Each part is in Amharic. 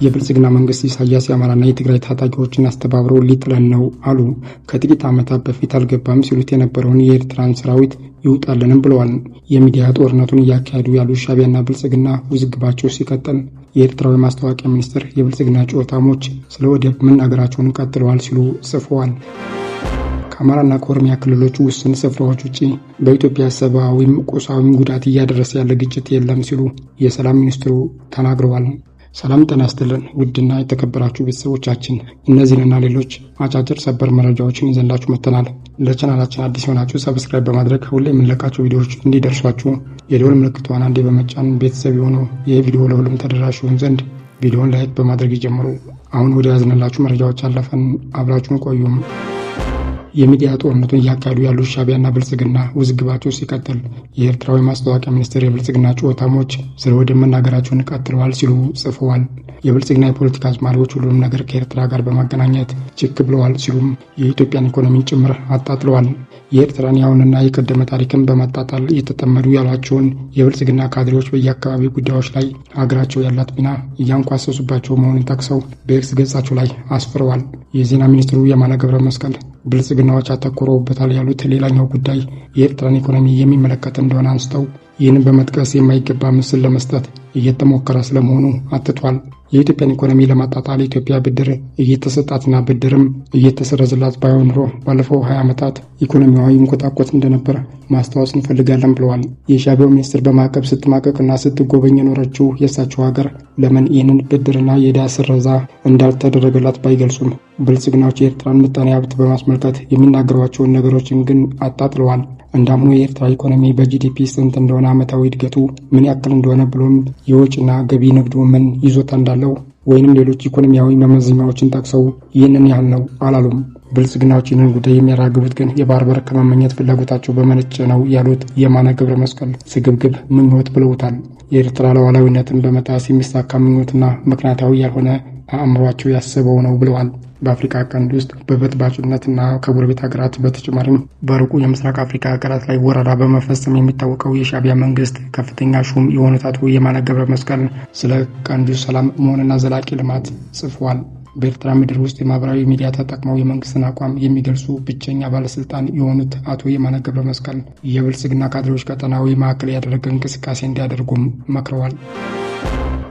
የብልጽግና መንግስት ኢሳያስ የአማራና የትግራይ ታጣቂዎችን አስተባብሮ ሊጥለን ነው አሉ። ከጥቂት ዓመታት በፊት አልገባም ሲሉት የነበረውን የኤርትራን ሰራዊት ይውጣልንም ብለዋል። የሚዲያ ጦርነቱን እያካሄዱ ያሉ ሻዕቢያና ብልጽግና ውዝግባቸው ሲቀጥል የኤርትራዊ ማስታወቂያ ሚኒስትር የብልጽግና ጩኸታሞች ስለ ወደብ መናገራቸውን ቀጥለዋል ሲሉ ጽፈዋል። ከአማራና ከኦሮሚያ ክልሎች ውስን ስፍራዎች ውጭ በኢትዮጵያ ሰብአዊም ቁሳዊም ጉዳት እያደረሰ ያለ ግጭት የለም ሲሉ የሰላም ሚኒስትሩ ተናግረዋል። ሰላም ጤና ይስጥልን ውድና የተከበራችሁ ቤተሰቦቻችን፣ እነዚህንና ሌሎች አጫጭር ሰበር መረጃዎችን ይዘንላችሁ መጥተናል። ለቻናላችን አዲስ የሆናችሁ ሰብስክራይብ በማድረግ ሁሌ የምንለቃቸው ቪዲዮዎች እንዲደርሷችሁ የደወል ምልክቷን አንዴ በመጫን ቤተሰብ የሆኑ ይህ ቪዲዮ ለሁሉም ተደራሽ ይሆን ዘንድ ቪዲዮውን ላይክ በማድረግ ይጀምሩ። አሁን ወደ ያዝንላችሁ መረጃዎች አለፈን። አብራችሁን ቆዩም። የሚዲያ ጦርነቱን እያካሄዱ ያሉ ሻዕቢያና ብልጽግና ውዝግባቸው ሲቀጥል የኤርትራዊ ማስታወቂያ ሚኒስትር የብልጽግና ጩኸታሞች ስለ ወደብ መናገራቸውን ቀጥለዋል ሲሉ ጽፈዋል። የብልጽግና የፖለቲካ አዝማሪዎች ሁሉንም ነገር ከኤርትራ ጋር በማገናኘት ችክ ብለዋል ሲሉም የኢትዮጵያን ኢኮኖሚ ጭምር አጣጥለዋል። የኤርትራን ያሁንና የቀደመ ታሪክን በማጣጣል እየተጠመዱ ያሏቸውን የብልጽግና ካድሬዎች በየአካባቢ ጉዳዮች ላይ ሀገራቸው ያላት ሚና እያንኳሰሱባቸው መሆኑን ጠቅሰው በኤክስ ገጻቸው ላይ አስፍረዋል። የዜና ሚኒስትሩ የማነ ገብረ መስቀል ብልጽግናዎች አተኩረውበታል ያሉት ሌላኛው ጉዳይ የኤርትራን ኢኮኖሚ የሚመለከት እንደሆነ አንስተው ይህንን በመጥቀስ የማይገባ ምስል ለመስጠት እየተሞከረ ስለመሆኑ አትቷል። የኢትዮጵያን ኢኮኖሚ ለማጣጣል ኢትዮጵያ ብድር እየተሰጣትና ብድርም እየተሰረዘላት ባይሆን ኖሮ ባለፈው 20 ዓመታት ኢኮኖሚዋ ይንኮታኮት እንደነበር ማስታወስ እንፈልጋለን ብለዋል። የሻዕቢያው ሚኒስትር በማዕቀብ ስትማቀቅና ስትጎበኝ የኖረችው የእሳቸው ሀገር ለምን ይህንን ብድርና የዕዳ ስረዛ እንዳልተደረገላት ባይገልጹም ብልጽግናዎች የኤርትራን ምጣኔ ሀብት በማስመልከት የሚናገሯቸውን ነገሮችን ግን አጣጥለዋል። እንዳምኑ የኤርትራ ኢኮኖሚ በጂዲፒ ስንት እንደሆነ ዓመታዊ እድገቱ ምን ያክል እንደሆነ ብሎም የውጭና ገቢ ንግዱ ምን ይዞታ እንዳለው ወይንም ሌሎች ኢኮኖሚያዊ መመዘኛዎችን ጠቅሰው ይህንን ያህል ነው አላሉም። ብልጽግናዎች ይህንን ጉዳይ የሚያራግቡት ግን የባህር በር ከመመኘት ፍላጎታቸው በመነጨ ነው ያሉት የማነ ገብረ መስቀል ስግብግብ ምኞት ብለውታል። የኤርትራ ሉዓላዊነትን በመጣስ የሚሳካ ምኞትና ምክንያታዊ ያልሆነ አእምሯቸው ያስበው ነው ብለዋል። በአፍሪካ ቀንድ ውስጥ በበጥባጭነትና ከጎረቤት ሀገራት በተጨማሪም በሩቁ የምስራቅ አፍሪካ ሀገራት ላይ ወረራ በመፈጸም የሚታወቀው የሻዕቢያ መንግስት ከፍተኛ ሹም የሆኑት አቶ የማነ ገብረ መስቀል ስለ ቀንዱ ሰላም መሆንና ዘላቂ ልማት ጽፈዋል። በኤርትራ ምድር ውስጥ የማህበራዊ ሚዲያ ተጠቅመው የመንግስትን አቋም የሚገልጹ ብቸኛ ባለስልጣን የሆኑት አቶ የማነ ገብረ መስቀል የብልጽግና ካድሬዎች ቀጠናዊ ማዕከል ያደረገ እንቅስቃሴ እንዲያደርጉም መክረዋል።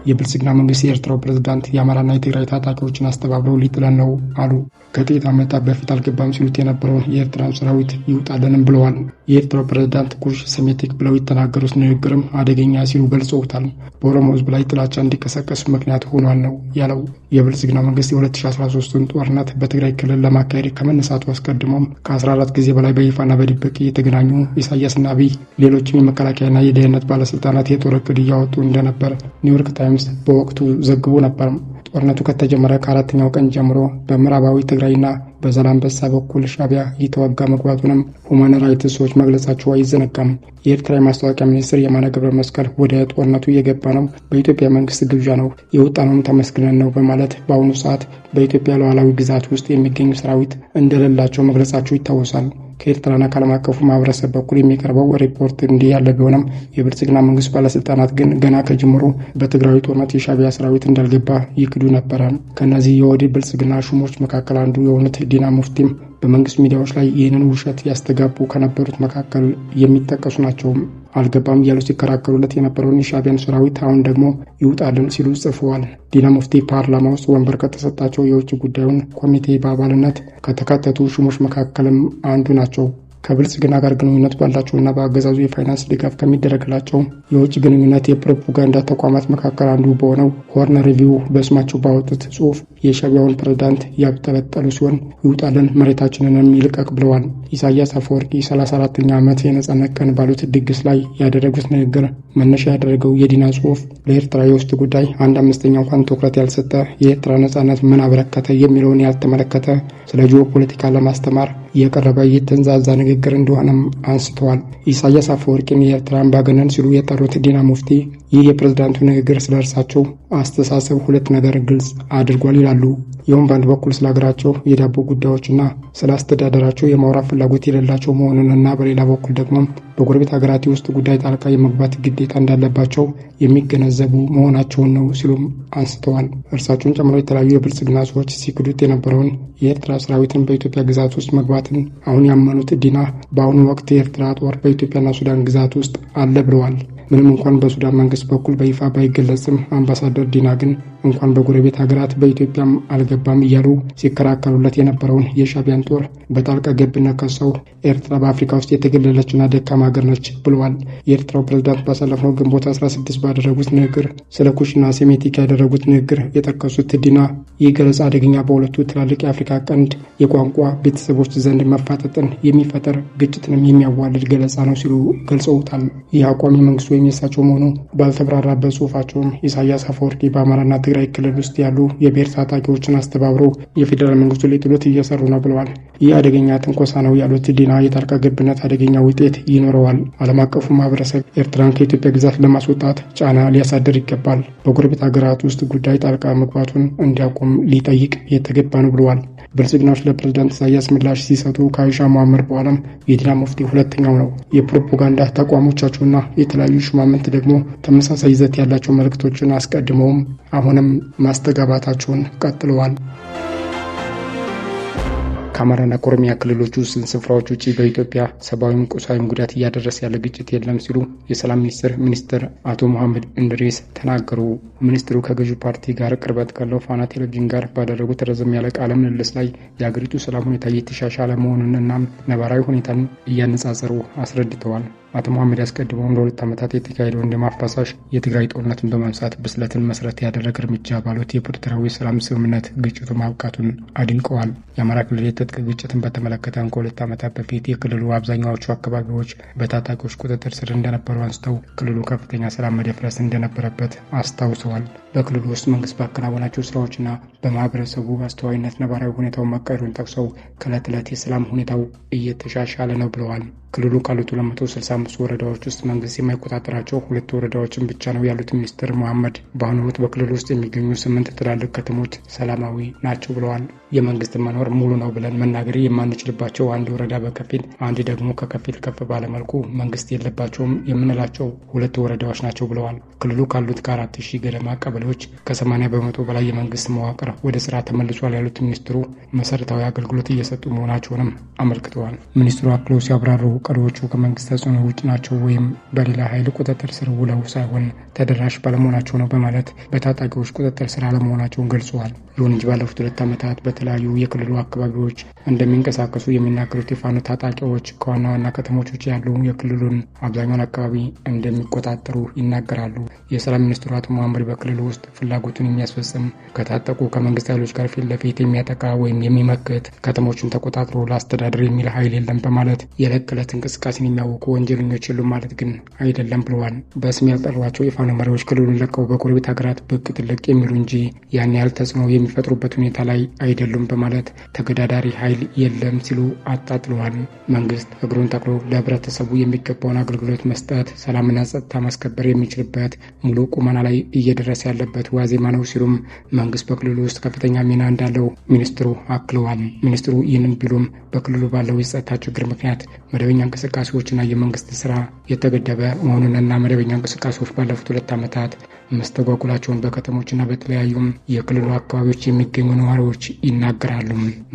የብልጽግና መንግስት የኤርትራው ፕሬዝዳንት የአማራና የትግራይ ታጣቂዎችን አስተባብረው ሊጥለን ነው አሉ። ከጥቂት ዓመታት በፊት አልገባም ሲሉት የነበረውን የኤርትራን ሰራዊት ይውጣልንም ብለዋል። የኤርትራው ፕሬዝዳንት ኩሽ ሴሜቲክ ብለው የተናገሩት ንግግርም አደገኛ ሲሉ ገልጸውታል። በኦሮሞ ህዝብ ላይ ጥላቻ እንዲቀሰቀስ ምክንያት ሆኗል ነው ያለው። የብልጽግና መንግስት የ2013ን ጦርነት በትግራይ ክልል ለማካሄድ ከመነሳቱ አስቀድሞም ከ14 ጊዜ በላይ በይፋና በድብቅ የተገናኙ ኢሳያስና አብይ ሌሎችም የመከላከያና የደህንነት ባለስልጣናት የጦር እቅድ እያወጡ እንደነበር ኒውዮርክ ታይምስ በወቅቱ ዘግቦ ነበር። ጦርነቱ ከተጀመረ ከአራተኛው ቀን ጀምሮ በምዕራባዊ ትግራይና በዛላምበሳ በኩል ሻዕቢያ እየተዋጋ መግባቱንም ሁማን ራይትስ ዎች መግለጻቸው አይዘነጋም። የኤርትራ የማስታወቂያ ሚኒስትር የማነ ገብረ መስቀል ወደ ጦርነቱ እየገባ ነው፣ በኢትዮጵያ መንግስት ግብዣ ነው የወጣነውም ተመስግነን ነው በማለት በአሁኑ ሰዓት በኢትዮጵያ ሉዓላዊ ግዛት ውስጥ የሚገኙ ሰራዊት እንደሌላቸው መግለጻቸው ይታወሳል። ከኤርትራና ከዓለም አቀፉ ማህበረሰብ በኩል የሚቀርበው ሪፖርት እንዲህ ያለ ቢሆንም የብልጽግና መንግስት ባለስልጣናት ግን ገና ከጅምሩ በትግራዊ ጦርነት የሻዕቢያ ሰራዊት እንዳልገባ ይክዱ ነበረ። ከእነዚህ የወዲህ ብልጽግና ሹሞች መካከል አንዱ የሆኑት ዲና ሙፍቲም በመንግስት ሚዲያዎች ላይ ይህንን ውሸት ያስተጋቡ ከነበሩት መካከል የሚጠቀሱ ናቸው። አልገባም እያሉ ሲከራከሩለት የነበረውን የሻዕቢያን ሰራዊት አሁን ደግሞ ይውጣልን ሲሉ ጽፈዋል። ዲና ሙፍቲ ፓርላማ ውስጥ ወንበር ከተሰጣቸው የውጭ ጉዳዩን ኮሚቴ በአባልነት ከተካተቱ ሹሞች መካከልም አንዱ ናቸው። ከብልጽግና ጋር ግንኙነት ባላቸውና በአገዛዙ የፋይናንስ ድጋፍ ከሚደረግላቸው የውጭ ግንኙነት የፕሮፓጋንዳ ተቋማት መካከል አንዱ በሆነው ሆርን ሪቪው በስማቸው ባወጡት ጽሑፍ የሻዕቢያውን ፕሬዝዳንት ያብጠለጠሉ ሲሆን ይውጣልን መሬታችንንም ይልቀቅ ብለዋል። ኢሳያስ አፈወርቂ 34ኛ ዓመት የነጻነት ቀን ባሉት ድግስ ላይ ያደረጉት ንግግር መነሻ ያደረገው የዲና ጽሑፍ ለኤርትራ የውስጥ ጉዳይ 1/5 እንኳን ትኩረት ያልሰጠ የኤርትራ ነጻነት ምን አበረከተ የሚለውን ያልተመለከተ ስለ ጂኦፖለቲካ ለማስተማር የቀረበ የተንዛዛ ንግግር እንደሆነም አንስተዋል። ኢሳያስ አፈወርቂን የኤርትራ አምባገነን ሲሉ የጠሩት ዲና ሙፍቲ ይህ የፕሬዝዳንቱ ንግግር ስለ እርሳቸው አስተሳሰብ ሁለት ነገር ግልጽ አድርጓል ይላሉ። ይሁን በአንድ በኩል ስለ ሀገራቸው የዳቦ ጉዳዮችና ስለ አስተዳደራቸው የማውራት ፍላጎት የሌላቸው መሆኑንና በሌላ በኩል ደግሞ በጎረቤት ሀገራት ውስጥ ጉዳይ ጣልቃ የመግባት ግዴታ እንዳለባቸው የሚገነዘቡ መሆናቸውን ነው ሲሉም አንስተዋል። እርሳቸውን ጨምሮ የተለያዩ የብልጽግና ሰዎች ሲክዱት የነበረውን የኤርትራ ሰራዊትን በኢትዮጵያ ግዛት ውስጥ መግባትን አሁን ያመኑት ዲና በአሁኑ ወቅት የኤርትራ ጦር በኢትዮጵያና ሱዳን ግዛት ውስጥ አለ ብለዋል። ምንም እንኳን በሱዳን መንግስት በኩል በይፋ ባይገለጽም አምባሳደር ዲና ግን እንኳን በጎረቤት ሀገራት በኢትዮጵያም አልገባም እያሉ ሲከራከሩለት የነበረውን የሻዕቢያን ጦር በጣልቃ ገብነት ከሰው ኤርትራ በአፍሪካ ውስጥ የተገለለችና ደካማ ሀገር ነች ብለዋል። የኤርትራው ፕሬዝዳንት ባሳለፍነው ግንቦት 16 ባደረጉት ንግግር ስለ ኩሽና ሴሜቲክ ያደረጉት ንግግር የጠቀሱት ዲና ይህ ገለጻ አደገኛ በሁለቱ ትላልቅ የአፍሪካ ቀንድ የቋንቋ ቤተሰቦች ዘንድ መፋጠጥን የሚፈጠር ግጭትንም የሚያዋልድ ገለጻ ነው ሲሉ ገልጸውታል። ይህ አቋም የመንግስቱ ወይም የእሳቸው መሆኑ ባልተብራራበት ጽሁፋቸውም ኢሳያስ አፈወርቂ በአማራና ትግራይ ክልል ውስጥ ያሉ የብሔር ታጣቂዎችን አስተባብረው የፌዴራል መንግስቱ ሊጥሉት እየሰሩ ነው ብለዋል። ይህ አደገኛ ትንኮሳ ነው ያሉት ዲና የጣልቃ ገብነት አደገኛ ውጤት ይኖረዋል። ዓለም አቀፉ ማህበረሰብ ኤርትራን ከኢትዮጵያ ግዛት ለማስወጣት ጫና ሊያሳድር ይገባል። በጎረቤት ሀገራት ውስጥ ጉዳይ ጣልቃ መግባቱን እንዲያቆም ሊጠይቅ የተገባ ነው ብለዋል። ብልጽግናዎች ለፕሬዝዳንት ኢሳያስ ምላሽ ሲሰጡ ከአይሻ መሐመድ በኋላም የዲና ሙፍቲ ሁለተኛው ነው። የፕሮፓጋንዳ ተቋሞቻቸውና የተለያዩ ሹማምንት ደግሞ ተመሳሳይ ይዘት ያላቸው መልእክቶችን አስቀድመውም አሁንም ማስተጋባታቸውን ቀጥለዋል። ከአማራና ከኦሮሚያ ክልሎች ውስን ስፍራዎች ውጭ በኢትዮጵያ ሰብአዊም ቁሳዊም ጉዳት እያደረሰ ያለ ግጭት የለም ሲሉ የሰላም ሚኒስትር አቶ መሐመድ እንድሪስ ተናገሩ። ሚኒስትሩ ከገዢው ፓርቲ ጋር ቅርበት ካለው ፋና ቴሌቪዥን ጋር ባደረጉት ረዘም ያለ ቃለ ምልልስ ላይ የአገሪቱ ሰላም ሁኔታ እየተሻሻለ መሆኑንና ነባራዊ ሁኔታን እያነጻጸሩ አስረድተዋል። አቶ መሐመድ ያስቀድመው ለ2 ዓመታት የተካሄደውን ደም አፋሳሽ የትግራይ ጦርነትን በማንሳት ብስለትን መሰረት ያደረገ እርምጃ ባሉት የፕሪቶሪያው ሰላም ስምምነት ግጭቱ ማብቃቱን አድንቀዋል። የአማራ ክልል የትጥቅ ግጭትን በተመለከተ ከ2 ዓመታት በፊት የክልሉ አብዛኛዎቹ አካባቢዎች በታጣቂዎች ቁጥጥር ስር እንደነበሩ አንስተው ክልሉ ከፍተኛ ሰላም መደፍረስ እንደነበረበት አስታውሰዋል። በክልሉ ውስጥ መንግስት ባከናወናቸው ስራዎችና በማህበረሰቡ አስተዋይነት ነባራዊ ሁኔታውን መቀየሩን ጠቅሰው ከዕለት ዕለት የሰላም ሁኔታው እየተሻሻለ ነው ብለዋል። ክልሉ ካሉት 265 ወረዳዎች ውስጥ መንግስት የማይቆጣጠራቸው 2 ወረዳዎችን ብቻ ነው ያሉት ሚኒስትር መሐመድ በአሁኑ ወቅት በክልሉ ውስጥ የሚገኙ 8 ትላልቅ ከተሞች ሰላማዊ ናቸው ብለዋል። የመንግስት መኖር ሙሉ ነው ብለን መናገር የማንችልባቸው አንድ ወረዳ በከፊል አንድ ደግሞ ከከፊል ከፍ ባለመልኩ መንግስት የለባቸውም የምንላቸው 2 ወረዳዎች ናቸው ብለዋል። ክልሉ ካሉት ከ4000 ገደማ ቀበሌዎች ከ80 በመቶ በላይ የመንግስት መዋቅር ወደ ስራ ተመልሷል ያሉት ሚኒስትሩ መሰረታዊ አገልግሎት እየሰጡ መሆናቸውንም አመልክተዋል። ሚኒስትሩ አክለው ሲያብራሩ ቀሪዎቹ ከመንግስት ተጽዕኖ ውጭ ናቸው ወይም በሌላ ኃይል ቁጥጥር ስር ውለው ሳይሆን ተደራሽ ባለመሆናቸው ነው በማለት በታጣቂዎች ቁጥጥር ስር አለመሆናቸውን ገልጸዋል። ይሁን እንጂ ባለፉት 2 ዓመታት በተለያዩ የክልሉ አካባቢዎች እንደሚንቀሳቀሱ የሚናገሩት የፋኖ ታጣቂዎች ከዋና ዋና ከተሞች ውጭ ያሉ የክልሉን አብዛኛውን አካባቢ እንደሚቆጣጠሩ ይናገራሉ። የሰላም ሚኒስትሩ አቶ መሐመድ በክልሉ ውስጥ ፍላጎቱን የሚያስፈጽም ከታጠቁ ከመንግስት ኃይሎች ጋር ፊት ለፊት የሚያጠቃ ወይም የሚመክት ከተሞችን ተቆጣጥሮ ለአስተዳደር የሚል ኃይል የለም በማለት የዕለት ከዕለት እንቅስቃሴን የሚያውቁ ወንጀለኞች የሉም ማለት ግን አይደለም ብለዋል። በስም ያልጠሯቸው የፋኖ መሪዎች ክልሉን ለቀው በጎረቤት ሀገራት ብቅ ጥልቅ የሚሉ እንጂ ያን ያህል ተጽዕኖ የሚፈጥሩበት ሁኔታ ላይ አይደሉም በማለት ተገዳዳሪ ኃይል የለም ሲሉ አጣጥለዋል። መንግስት እግሩን ተክሎ ለህብረተሰቡ የሚገባውን አገልግሎት መስጠት፣ ሰላምና ጸጥታ ማስከበር የሚችልበት ሙሉ ቁመና ላይ እየደረሰ ያለበት ዋዜማ ነው ሲሉም መንግስት በክልሉ ውስጥ ከፍተኛ ሚና እንዳለው ሚኒስትሩ አክለዋል። ሚኒስትሩ ይህንን ቢሉም በክልሉ ባለው የጸጥታ ችግር ምክንያት መደበኛ እንቅስቃሴዎችና የመንግስት ስራ የተገደበ መሆኑንና መደበኛ እንቅስቃሴዎች ባለፉት 2 ዓመታት መስተጓጉላቸውን በከተሞችና በተለያዩም የክልሉ አካባቢዎች የሚገኙ ነዋሪዎች ይናገራሉ።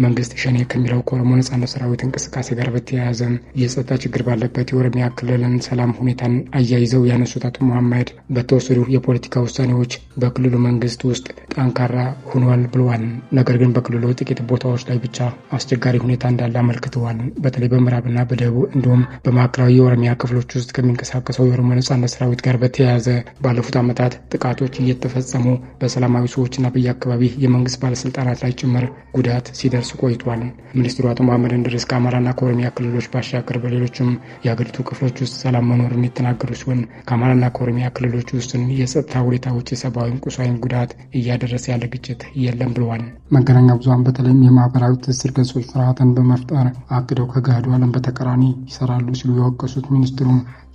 መንግስት ሸኔ ከሚለው ከኦሮሞ ነጻነት ሰራዊት እንቅስቃሴ ጋር በተያያዘ የጸጥታ ችግር ባለበት የኦሮሚያ ክልልን ሰላም ሁኔታን አያይዘው ያነሱት አቶ መሐመድ በተወሰዱ የፖለቲካ ውሳኔዎች በክልሉ መንግስት ውስጥ ጠንካራ ሆኗል ብለዋል። ነገር ግን በክልሉ ጥቂት ቦታዎች ላይ ብቻ አስቸጋሪ ሁኔታ እንዳለ አመልክተዋል። በተለይ በምዕራብና በደቡብ እንዲሁም በማዕከላዊ የኦሮሚያ ክፍሎች ውስጥ ከሚንቀሳቀሰው የኦሮሞ ነጻነት ሰራዊት ጋር በተያያዘ ባለፉት ዓመታት ጥቃቶች እየተፈጸሙ በሰላማዊ ሰዎችና በየአካባቢ የመንግስት ባለስልጣናት ላይ ጭምር ጉዳት ሲደርስ ቆይቷል። ሚኒስትሩ አቶ መሐመድ እንድሪስ ከአማራና ከኦሮሚያ ክልሎች ባሻገር በሌሎችም የሀገሪቱ ክፍሎች ውስጥ ሰላም መኖሩን የተናገሩ ሲሆን ከአማራና ከኦሮሚያ ክልሎች ውስጥ የጸጥታ ሁኔታዎች የሰብአዊም ቁሳዊም ጉዳት እያደረሰ ያለ ግጭት የለም ብለዋል። መገናኛ ብዙሃን በተለይም የማህበራዊ ትስስር ገጾች ፍርሃትን በመፍጠር አቅደው ከገሃዱ ዓለም በተቃራኒ ይሰራሉ ሲሉ የወቀሱት ሚኒስትሩ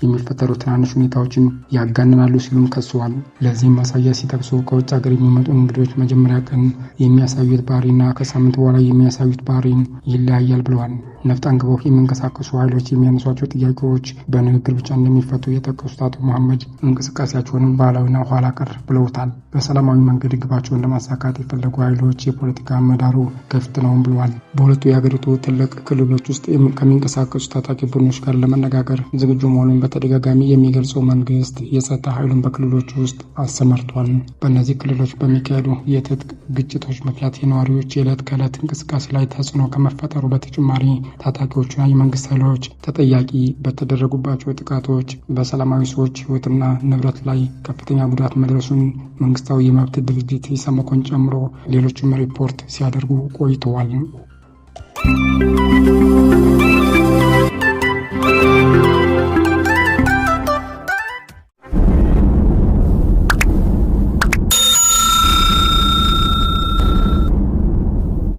የሚፈጠሩ ትናንሽ ሁኔታዎችን ያጋንናሉ ሲሉም ከሰዋል። ለዚህም ማሳያ ሲጠቅሱ ከውጭ ሀገር የሚመጡ እንግዶች መጀመሪያ ቀን የሚያሳዩት ባህሪና ከሳምንት በኋላ የሚያሳዩት ባህሪን ይለያያል ብለዋል። ነፍጥ አንግበው የሚንቀሳቀሱ ኃይሎች የሚያነሷቸው ጥያቄዎች በንግግር ብቻ እንደሚፈቱ የጠቀሱት አቶ መሐመድ እንቅስቃሴያቸውንም ባህላዊና ኋላ ቀር ብለውታል። በሰላማዊ መንገድ ግባቸውን ለማሳካት የፈለጉ ኃይሎች የፖለቲካ ምህዳሩ ክፍት ነውም ብለዋል። በሁለቱ የሀገሪቱ ትልቅ ክልሎች ውስጥ ከሚንቀሳቀሱ ታጣቂ ቡድኖች ጋር ለመነጋገር ዝግጁ መሆኑን በተደጋጋሚ የሚገልጸው መንግስት የጸጥታ ኃይሉን በክልሎች ውስጥ አሰማርቷል። በእነዚህ ክልሎች በሚካሄዱ የትጥቅ ግጭቶች ምክንያት የነዋሪዎች የዕለት ከዕለት እንቅስቃሴ ላይ ተጽዕኖ ከመፈጠሩ በተጨማሪ ታጣቂዎችና የመንግስት ኃይሎች ተጠያቂ በተደረጉባቸው ጥቃቶች በሰላማዊ ሰዎች ሕይወትና ንብረት ላይ ከፍተኛ ጉዳት መድረሱን መንግስታዊ የመብት ድርጅት ኢሰመኮን ጨምሮ ሌሎችም ሪፖርት ሲያደርጉ ቆይተዋል።